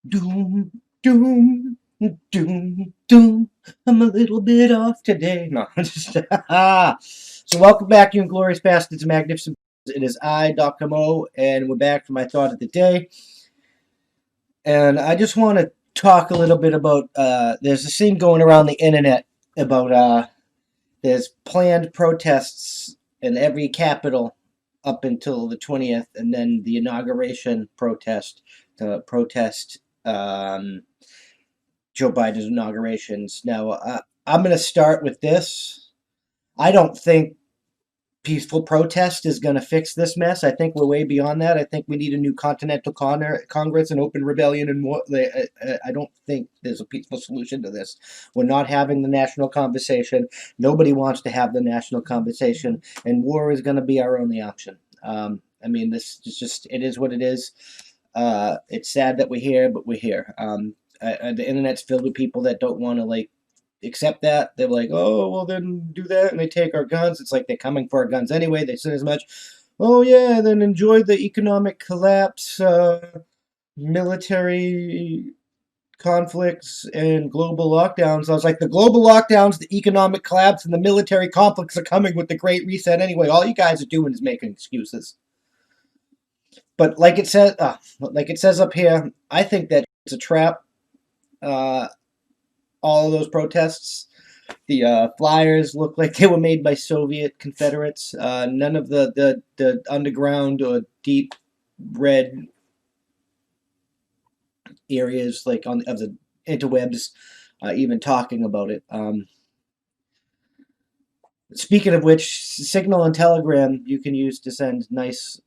Doom, doom, doom, doom. I'm a little bit off today. No, just so welcome back, you Inglorious Bastards and Magnificent. It is I, Dr. Mo, and we're back for my thought of the day. And I just want to talk a little bit about. There's a scene going around the internet about there's planned protests in every capital up until the 20th, and then the inauguration protest to protest Joe Biden's inaugurations. Now, I'm going to start with this. I don't think peaceful protest is going to fix this mess. I think we're way beyond that. I think we need a new Continental Congress and open rebellion and more. I don't think there's a peaceful solution to this. We're not having the national conversation. Nobody wants to have the national conversation, and war is going to be our only option. I mean, this is just, it is what it is. It's sad that we're here, but we're here. The internet's filled with people that don't want to accept that. They're like, oh, well, then do that, and they take our guns. It's like they're coming for our guns anyway. They said as much. Oh yeah, then enjoy the economic collapse, military conflicts, and global lockdowns. I was like, the global lockdowns, the economic collapse, and the military conflicts are coming with the Great Reset anyway. All you guys are doing is making excuses. But like it says up here, I think that it's a trap. Uh, all of those protests. The flyers look like they were made by Soviet Confederates. None of the underground or deep red areas like on of the interwebs even talking about it. Speaking of which, Signal and Telegram you can use to send nice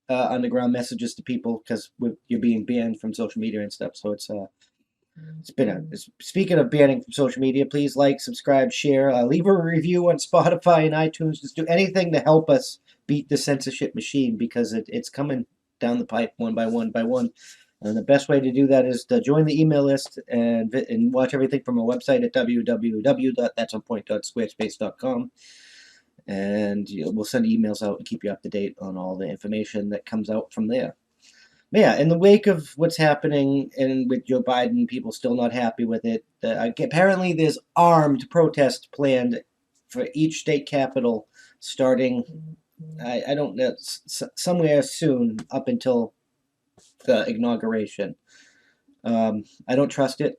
underground messages to people because you're being banned from social media and stuff. So it's been speaking of banning from social media, please like, subscribe, share, leave a review on Spotify and iTunes. Just do anything to help us beat the censorship machine because it's coming down the pipe one by one by one. And the best way to do that is to join the email list and watch everything from our website at www.thatsonpoint.squarespace.com. And we'll send emails out and keep you up to date on all the information that comes out from there. Yeah, in the wake of what's happening and with Joe Biden, people still not happy with it. Apparently, there's armed protests planned for each state capital starting, I don't know, somewhere soon up until the inauguration. I don't trust it.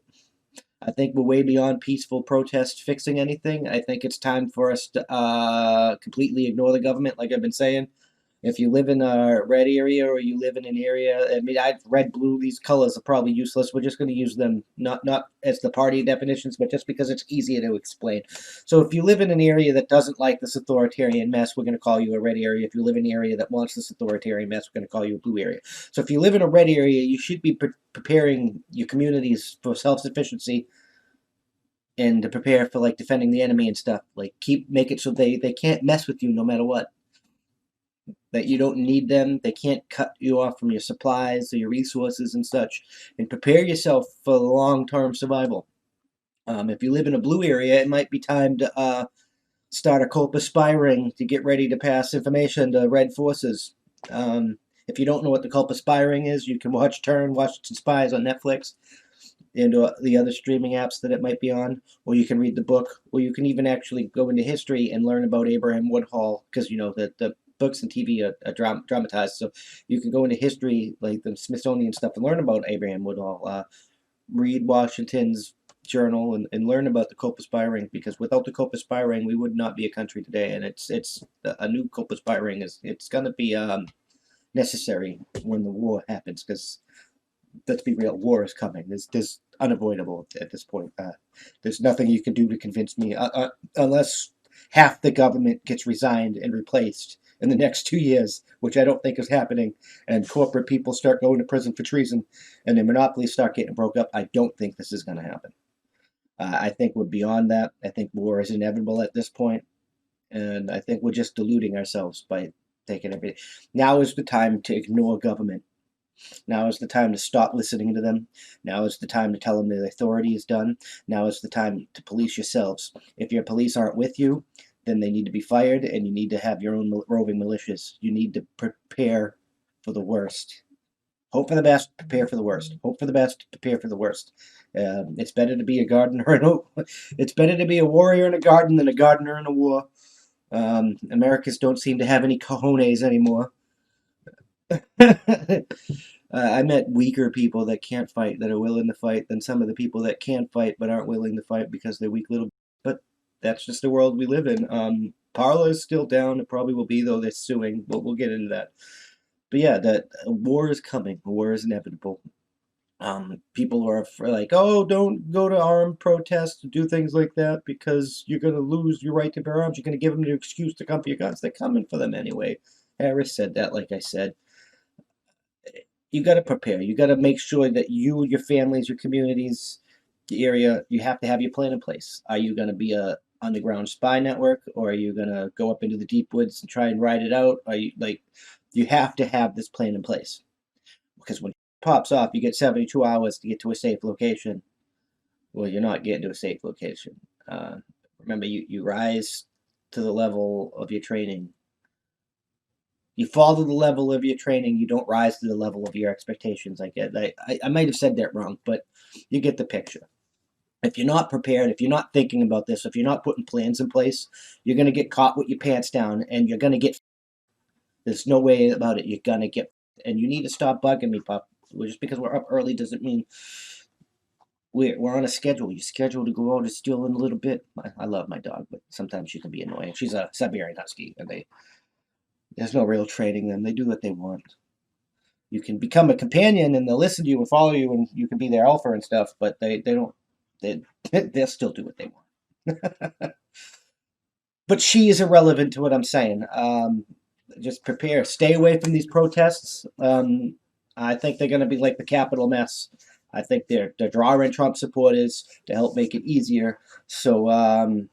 I think we're way beyond peaceful protest fixing anything. I think it's time for us to completely ignore the government, like I've been saying. If you live in a red area or you live in an area, I mean, red, blue, these colors are probably useless. We're just going to use them not as the party definitions, but just because it's easier to explain. So if you live in an area that doesn't like this authoritarian mess, we're going to call you a red area. If you live in an area that wants this authoritarian mess, we're going to call you a blue area. So if you live in a red area, you should be preparing your communities for self-sufficiency and to prepare for defending the enemy and stuff. Make it so they can't mess with you no matter what, that you don't need them. They can't cut you off from your supplies or your resources and such. And prepare yourself for long-term survival. If you live in a blue area, it might be time to start a co-aspiring to get ready to pass information to red forces. If you don't know what the co-aspiring is, you can watch Washington Spies on Netflix and the other streaming apps that it might be on, or you can read the book, or you can even actually go into history and learn about Abraham Woodhull, because the books and TV are dramatized, so you can go into history, like the Smithsonian stuff, and learn about Abraham Woodhull. Read Washington's journal and learn about the co-aspiring, because without the co-aspiring, we would not be a country today, and it's a new co-aspiring it's going to be necessary when the war happens, because let's be real, war is coming. There's unavoidable at this point. There's nothing you can do to convince me, unless half the government gets resigned and replaced in the next 2 years, which I don't think is happening, and corporate people start going to prison for treason, and the monopolies start getting broke up. I don't think this is going to happen. I think we're beyond that. I think war is inevitable at this point, and I think we're just deluding ourselves by taking everything. Now is the time to ignore government. Now is the time to stop listening to them. Now is the time to tell them the authority is done. Now is the time to police yourselves. If your police aren't with you, then they need to be fired, and you need to have your own roving militias. You need to prepare for the worst. Hope for the best, prepare for the worst. Hope for the best, prepare for the worst. It's better to be a gardener it's better to be a warrior in a garden than a gardener in a war. Americans don't seem to have any cojones anymore. I met weaker people that can't fight that are willing to fight than some of the people that can fight but aren't willing to fight because they're weak little. But that's just the world we live in. Parla is still down. It probably will be, though they're suing. But we'll get into that. But yeah, that war is coming. War is inevitable. People are like, oh, don't go to armed protests, do things like that because you're going to lose your right to bear arms. You're going to give them an excuse to come for your guns. They're coming for them anyway. Harris said that, like I said. You got to prepare. You got to make sure that you, your families, your communities, the area, you have to have your plan in place. Are you going to be a underground spy network, or are you going to go up into the deep woods and try and ride it out? Are you like, you have to have this plan in place because when it pops off, you get 72 hours to get to a safe location. Well, you're not getting to a safe location. Remember, you rise to the level of your training. You fall to the level of your training. You don't rise to the level of your expectations. I might have said that wrong, but you get the picture. If you're not prepared, if you're not thinking about this, if you're not putting plans in place, you're going to get caught with your pants down, and you're going to get. There's no way about it. You're going to get, and you need to stop bugging me, pup. Just because we're up early doesn't mean we're on a schedule. You're scheduled to go out and steal in a little bit. I love my dog, but sometimes she can be annoying. She's a Siberian Husky, and there's no real training them. They do what they want. You can become a companion, and they'll listen to you and follow you, and you can be their alpha and stuff. But they don't. They they'll still do what they want. But she is irrelevant to what I'm saying. Just prepare. Stay away from these protests. I think they're going to be like the Capitol mess. I think they're drawing Trump supporters to help make it easier, so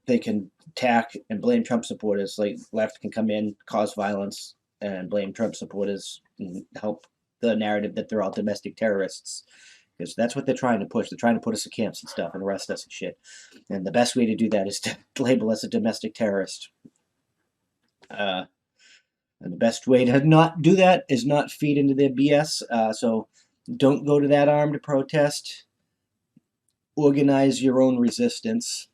they can attack and blame Trump supporters. Like left can come in, cause violence, and blame Trump supporters and help the narrative that they're all domestic terrorists. Because that's what they're trying to push. They're trying to put us in camps and stuff and arrest us and shit. And the best way to do that is to label us a domestic terrorist. And the best way to not do that is not feed into their BS. So don't go to that armed protest. Organize your own resistance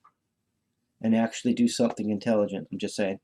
and actually do something intelligent. I'm just saying.